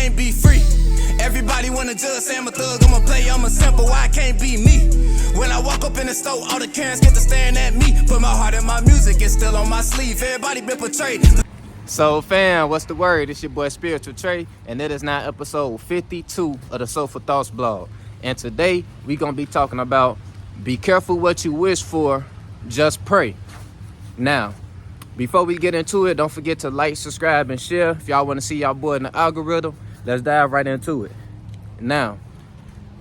can't be free. Everybody wanna judge, say I'm a thug, I'm a player, I'm a simple, why I can't be me? When I walk up in the store, all the Karens get to staring at me. Put my heart in my music, it's still on my sleeve. Everybody been portrayed. So fam, what's the word? It's your boy Spiritual Trey, and it is now episode 52 of the Soulful Thoughts blog. And today we gonna be talking about be careful what you wish for, just pray. Now, before we get into it, don't forget to like, subscribe, and share. If y'all want to see y'all boy in the algorithm, let's dive right into it. Now,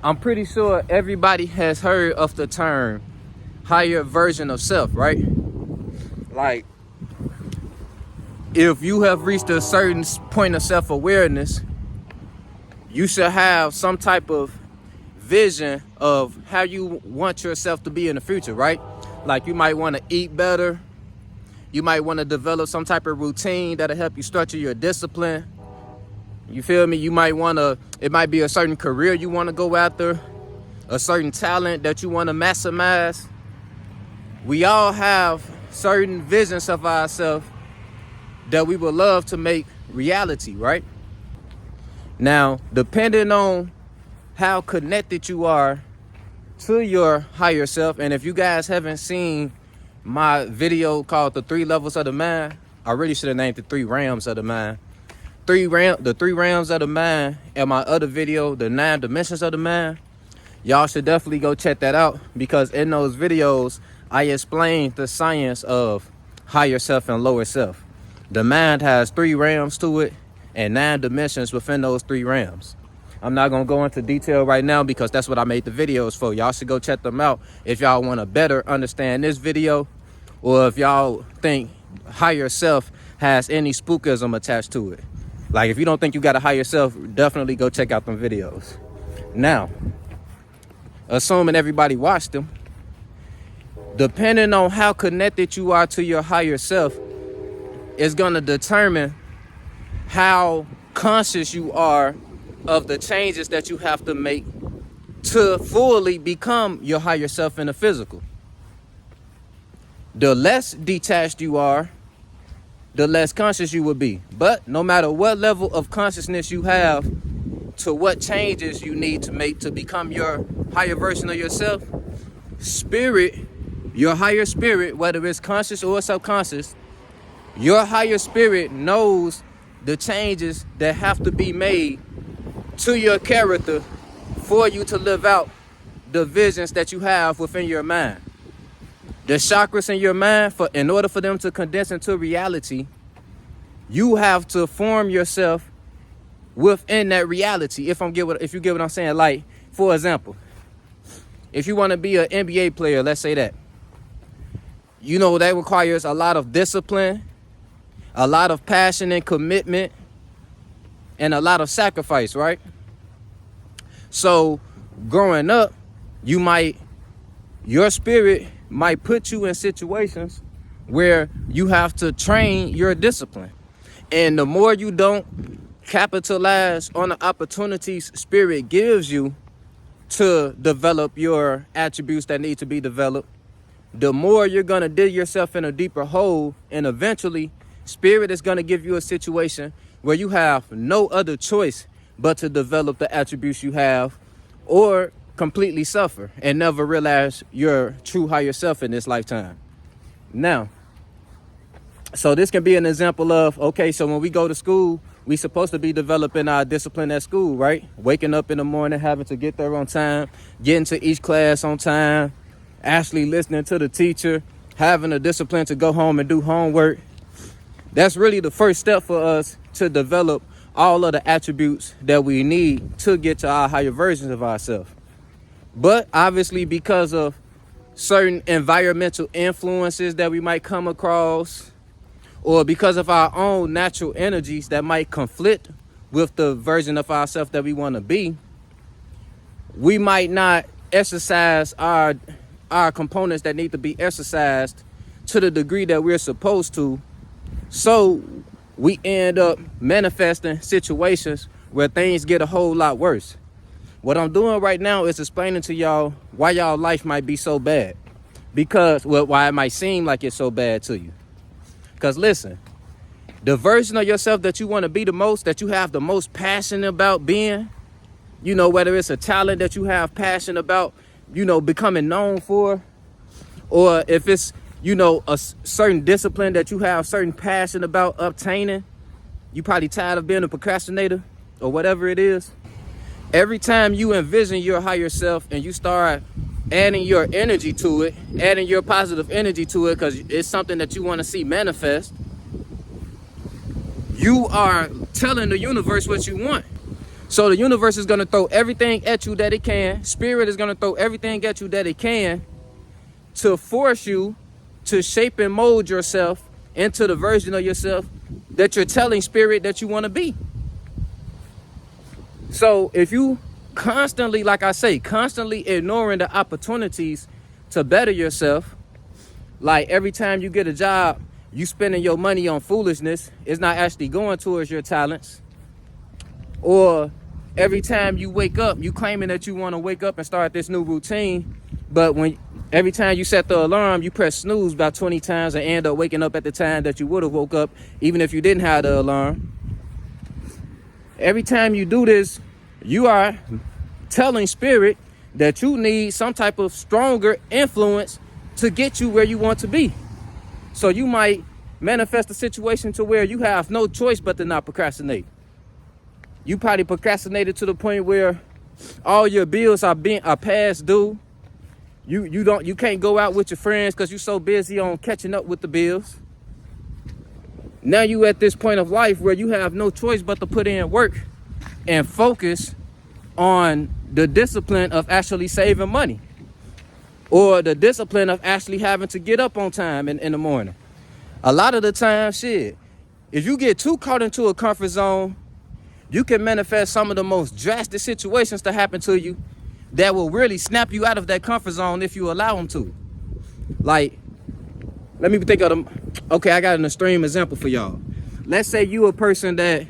I'm pretty sure everybody has heard of the term higher version of self, right? Like, if you have reached a certain point of self-awareness, you should have some type of vision of how you want yourself to be in the future, right? Like, you might want to eat better. You might want to develop some type of routine that'll help you structure your discipline. You feel me? You might want to, it might be a certain career you want to go after, a certain talent that you want to maximize. We all have certain visions of ourselves that we would love to make reality, right? Now, depending on how connected you are to your higher self, and if you guys haven't seen my video called The 3 Levels of the Mind, I really should have named it 3 Realms of the Mind. The 3 Realms of the Mind, and my other video, The 9 Dimensions of the Mind. Y'all should definitely go check that out, because in those videos, I explain the science of higher self and lower self. The mind has 3 realms to it and 9 dimensions within those 3 realms. I'm not going to go into detail right now because that's what I made the videos for. Y'all should go check them out if y'all want to better understand this video, or if y'all think higher self has any spookism attached to it. Like, if you don't think you got a higher self, definitely go check out them videos. Now, assuming everybody watched them, depending on how connected you are to your higher self, is going to determine how conscious you are of the changes that you have to make to fully become your higher self in the physical. The less detached you are, the less conscious you will be. But no matter what level of consciousness you have to what changes you need to make to become your higher version of yourself, spirit, your higher spirit, whether it's conscious or subconscious, your higher spirit knows the changes that have to be made to your character for you to live out the visions that you have within your mind. The chakras in your mind, in order for them to condense into reality, you have to form yourself within that reality. If you get what I'm saying, like, for example, if you want to be an NBA player, let's say that, you know, that requires a lot of discipline, a lot of passion and commitment, and a lot of sacrifice, right? So growing up, your spirit might put you in situations where you have to train your discipline. And the more you don't capitalize on the opportunities spirit gives you to develop your attributes that need to be developed, the more you're going to dig yourself in a deeper hole, and eventually spirit is going to give you a situation where you have no other choice but to develop the attributes you have, or completely suffer and never realize your true higher self in this lifetime. Now, so this can be an example of, okay, so when we go to school, we supposed to be developing our discipline at school, right? Waking up in the morning, having to get there on time, getting to each class on time, actually listening to the teacher, having a discipline to go home and do homework. That's really the first step for us to develop all of the attributes that we need to get to our higher versions of ourselves. But obviously, because of certain environmental influences that we might come across, or because of our own natural energies that might conflict with the version of ourselves that we want to be, we might not exercise our components that need to be exercised to the degree that we're supposed to. So we end up manifesting situations where things get a whole lot worse. What I'm doing right now is explaining to y'all why y'all life might be so bad. Because, well, why it might seem like it's so bad to you. Because listen, the version of yourself that you want to be the most, that you have the most passion about being, you know, whether it's a talent that you have passion about, you know, becoming known for, or if it's, you know, a certain discipline that you have certain passion about obtaining. You probably tired of being a procrastinator or whatever it is. Every time you envision your higher self and you start adding your energy to it, adding your positive energy to it, because it's something that you want to see manifest, you are telling the universe what you want. So the universe is going to throw everything at you that it can. Spirit is going to throw everything at you that it can to force you to shape and mold yourself into the version of yourself that you're telling spirit that you want to be. So if you constantly, like I say, constantly ignoring the opportunities to better yourself, like every time you get a job, you spending your money on foolishness, it's not actually going towards your talents. Or every time you wake up, you claiming that you want to wake up and start this new routine, but every time you set the alarm, you press snooze about 20 times and end up waking up at the time that you would have woke up, even if you didn't have the alarm. Every time you do this, you are telling spirit that you need some type of stronger influence to get you where you want to be. So you might manifest a situation to where you have no choice but to not procrastinate. You probably procrastinated to the point where all your bills are past due. You can't go out with your friends because you're so busy on catching up with the bills. Now you at this point of life where you have no choice but to put in work and focus on the discipline of actually saving money, or the discipline of actually having to get up on time in the morning. A lot of the time, shit, if you get too caught into a comfort zone, you can manifest some of the most drastic situations to happen to you that will really snap you out of that comfort zone if you allow them to. Like, let me think of them. Okay, I got an extreme example for y'all. Let's say you a person that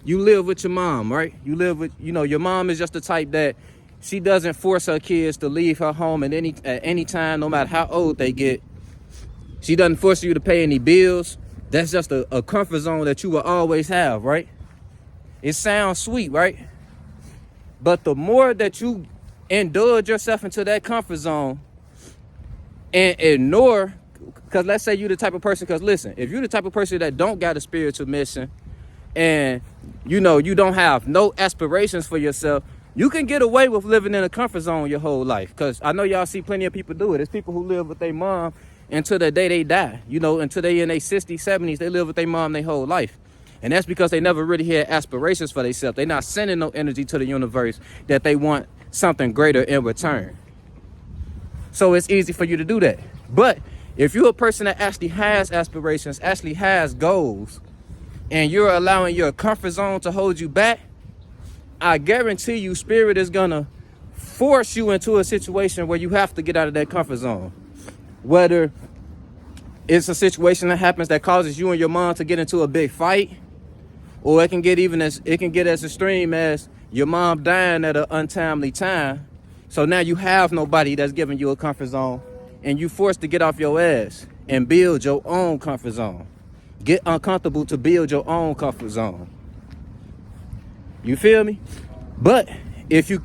you live with your mom, right? You live with, you know, your mom is just the type that she doesn't force her kids to leave her home at any time, no matter how old they get. She doesn't force you to pay any bills. That's just a comfort zone that you will always have, right? It sounds sweet, right? But the more that you indulge yourself into that comfort zone and ignore, because let's say you're the type of person, because listen, if you're the type of person that don't got a spiritual mission and you know you don't have no aspirations for yourself, you can get away with living in a comfort zone your whole life. Because I know y'all see plenty of people do it. There's people who live with their mom until the day they die, you know, until they in their 60s, 70s, they live with their mom their whole life. And that's because they never really had aspirations for themselves. They're not sending no energy to the universe that they want something greater in return. So it's easy for you to do that. But if you're a person that actually has aspirations, actually has goals, and you're allowing your comfort zone to hold you back, I guarantee you spirit is gonna force you into a situation where you have to get out of that comfort zone. Whether it's a situation that happens that causes you and your mom to get into a big fight, or it can get as extreme as your mom dying at an untimely time. So now you have nobody that's giving you a comfort zone, and you forced to get off your ass and build your own comfort zone. Get uncomfortable to build your own comfort zone. You feel me? But if you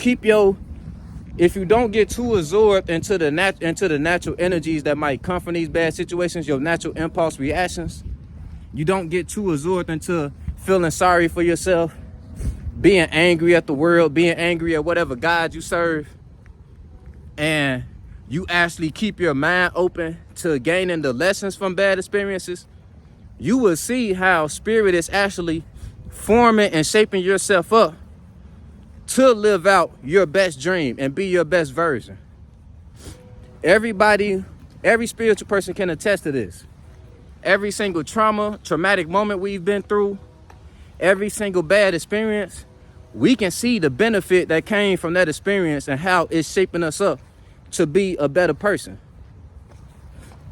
don't get too absorbed into the natural energies that might come from these bad situations, your natural impulse reactions, you don't get too absorbed into feeling sorry for yourself, being angry at the world, being angry at whatever God you serve, and you actually keep your mind open to gaining the lessons from bad experiences, you will see how spirit is actually forming and shaping yourself up to live out your best dream and be your best version. Every spiritual person can attest to this. Every single traumatic moment we've been through, every single bad experience, we can see the benefit that came from that experience and how it's shaping us up to be a better person,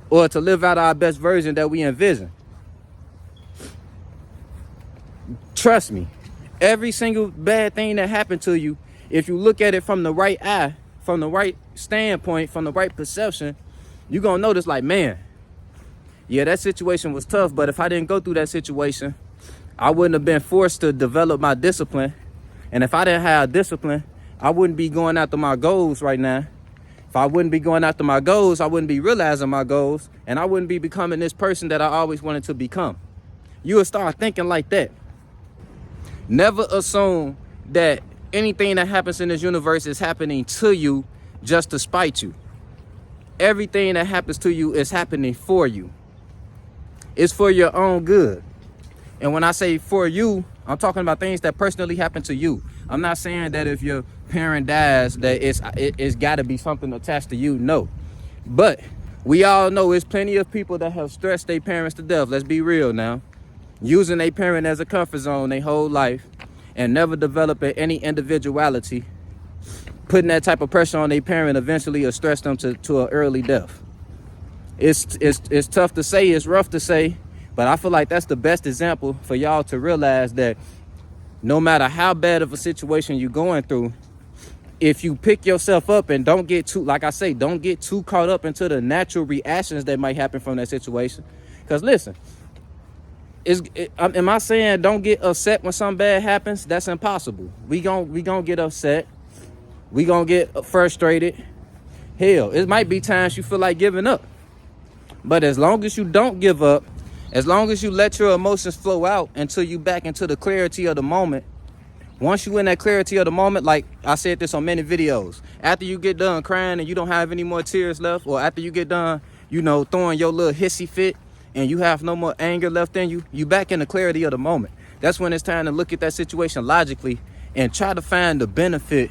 or to live out our best version that we envision. Trust me, every single bad thing that happened to you, if you look at it from the right eye, from the right standpoint, from the right perception, you're gonna notice like, man, Yeah, that situation was tough, but if I didn't go through that situation, I wouldn't have been forced to develop my discipline. And if I didn't have discipline, I wouldn't be going after my goals right now. If I wouldn't be going after my goals, I wouldn't be realizing my goals, and I wouldn't be becoming this person that I always wanted to become. You would start thinking like that. Never assume that anything that happens in this universe is happening to you just to spite you. Everything that happens to you is happening for you. It's for your own good. And when I say for you, I'm talking about things that personally happen to you. I'm not saying that if your parent dies that it's got to be something attached to you. No. But we all know there's plenty of people that have stressed their parents to death. Let's be real now. Using their parent as a comfort zone their whole life and never developing any individuality. Putting that type of pressure on their parent eventually will stress them to an early death. It's tough to say, it's rough to say, but I feel like that's the best example for y'all to realize that no matter how bad of a situation you're going through, if you pick yourself up and don't get too, like I say, don't get too caught up into the natural reactions that might happen from that situation. Because listen, am I saying don't get upset when something bad happens? That's impossible. We gon' get upset. We gonna get frustrated. Hell, it might be times you feel like giving up. But as long as you don't give up, as long as you let your emotions flow out until you back into the clarity of the moment, once you in that clarity of the moment, like I said this on many videos, after you get done crying and you don't have any more tears left, or after you get done, throwing your little hissy fit and you have no more anger left in you, you back in the clarity of the moment. That's when it's time to look at that situation logically and try to find the benefit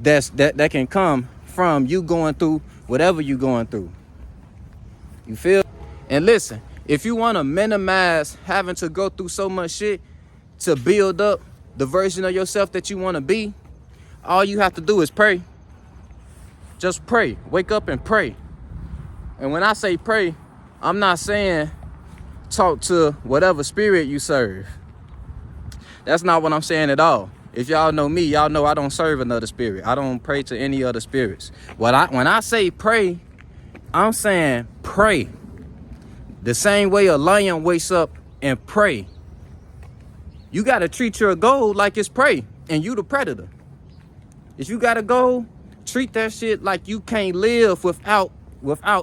that can come from you going through whatever you're going through. You feel? And listen, if you want to minimize having to go through so much shit to build up the version of yourself that you want to be, all you have to do is pray. Just pray. Wake up and pray. And when I say pray, I'm not saying talk to whatever spirit you serve. That's not what I'm saying at all. If y'all know me, y'all know I don't serve another spirit. I don't pray to any other spirits. When I say pray, I'm saying pray. The same way a lion wakes up and pray. You got to treat your goal like it's prey and you the predator. If you got a goal, treat that shit like you can't live without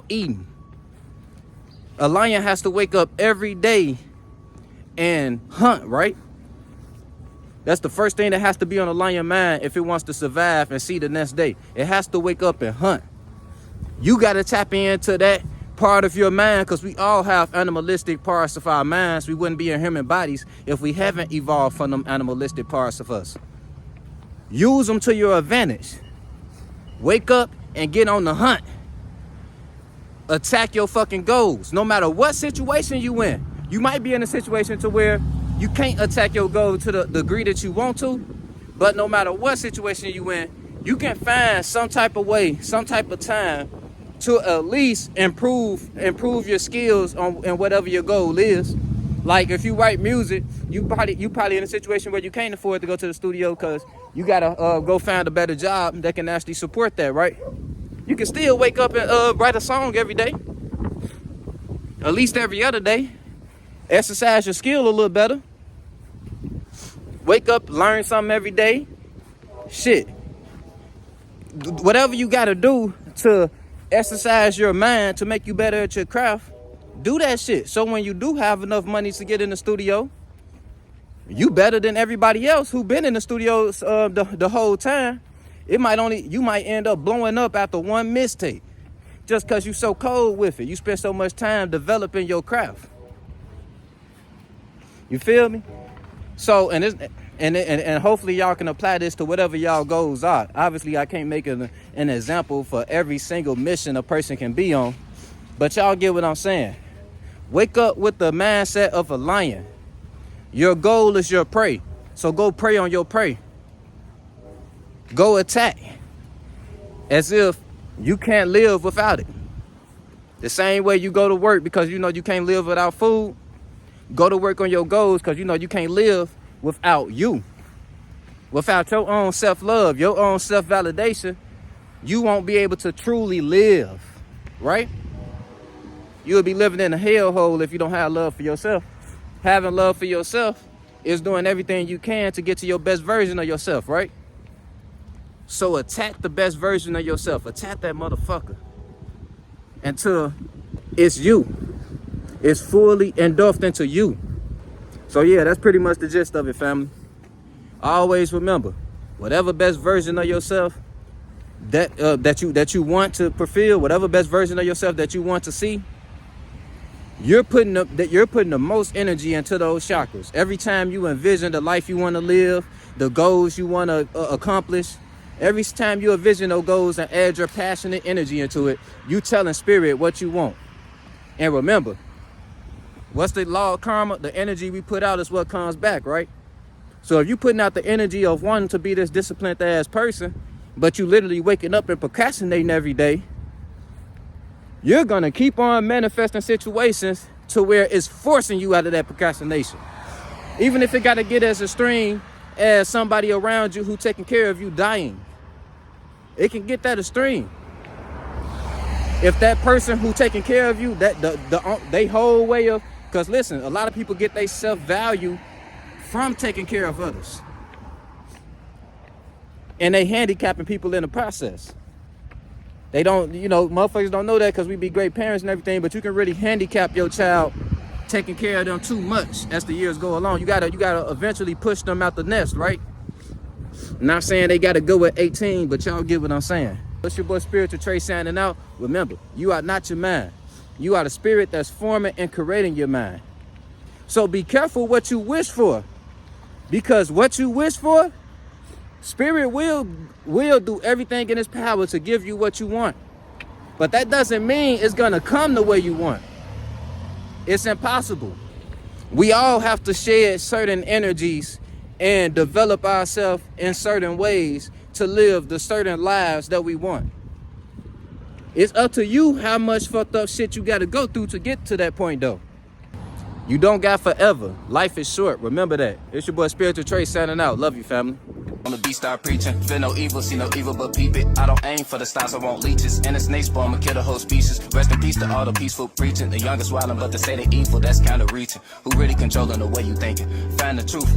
eating. A lion has to wake up every day and hunt, right? That's the first thing that has to be on a lion mind if it wants to survive and see the next day. It has to wake up and hunt. You got to tap into that part of your mind, because we all have animalistic parts of our minds. We wouldn't be in human bodies if we haven't evolved from them animalistic parts of us. Use them to your advantage. Wake up and get on the hunt. Attack your fucking goals. No matter what situation you in. You might be in a situation to where you can't attack your goal to the degree that you want to, but no matter what situation you in, you can find some type of way, some type of time to at least improve your skills on whatever your goal is. Like if you write music, you probably in a situation where you can't afford to go to the studio because you gotta go find a better job that can actually support that, right? You can still wake up and write a song every day, at least every other day. Exercise your skill a little better. Wake up, learn something every day. Shit, whatever you gotta do to exercise your mind to make you better at your craft, do that shit. So when you do have enough money to get in the studio, you better than everybody else who been in the studio the whole time. You might end up blowing up after one mistake just because you so cold with it. You spend so much time developing your craft. You feel me? So and hopefully y'all can apply this to whatever y'all goals are. Obviously, I can't make an example for every single mission a person can be on, but y'all get what I'm saying. Wake up with the mindset of a lion. Your goal is your prey, so go prey on your prey. Go attack as if you can't live without it. The same way you go to work because you know you can't live without food. Go to work on your goals because you know you can't live without you. Without your own self-love, your own self-validation, you won't be able to truly live, right? you'll be living in a hellhole if you don't have love for yourself. Having love for yourself is doing everything you can to get to your best version of yourself, right? So attack the best version of yourself. Attack that motherfucker until it's you. It's fully engulfed into you. So yeah, that's pretty much the gist of it, family. Always remember, whatever best version of yourself that you want to fulfill, whatever best version of yourself that you want to see, you're putting the most energy into those chakras. Every time you envision the life you want to live, the goals you want to accomplish, every time you envision those goals and add your passionate energy into it, you telling spirit what you want. And remember, what's the law of karma? The energy we put out is what comes back, right? So if you're putting out the energy of wanting to be this disciplined ass person, but you literally waking up and procrastinating every day, you're gonna keep on manifesting situations to where it's forcing you out of that procrastination. Even if it gotta get as extreme as somebody around you who taking care of you dying. It can get that extreme. If that person who taking care of you, that they whole way of, because listen, a lot of people get their self-value from taking care of others. And they handicapping people in the process. They don't, motherfuckers don't know that because we be great parents and everything, but you can really handicap your child taking care of them too much as the years go along. You gotta eventually push them out the nest, right? Not saying they gotta go at 18, but y'all get what I'm saying. It's your boy Spiritual Trey signing out. Remember, you are not your mind. You are the spirit that's forming and creating your mind. So be careful what you wish for, because what you wish for, spirit will do everything in its power to give you what you want. But that doesn't mean it's gonna come the way you want. It's impossible. We all have to shed certain energies and develop ourselves in certain ways to live the certain lives that we want. It's up to you how much fucked up shit you gotta go through to get to that point though. You don't got forever. Life is short. Remember that. It's your boy Spiritual Trey signing out. Love you, family. On the beat, start preaching. Feel no evil, see no evil, but peep it. I don't aim for the stars, I want leeches. And a snake spawn, I'ma kill the whole species. Rest in peace to all the peaceful preaching. The youngest wildin', but they say they evil, that's kinda reaching. Who really controlling the way you thinking? Find the truth.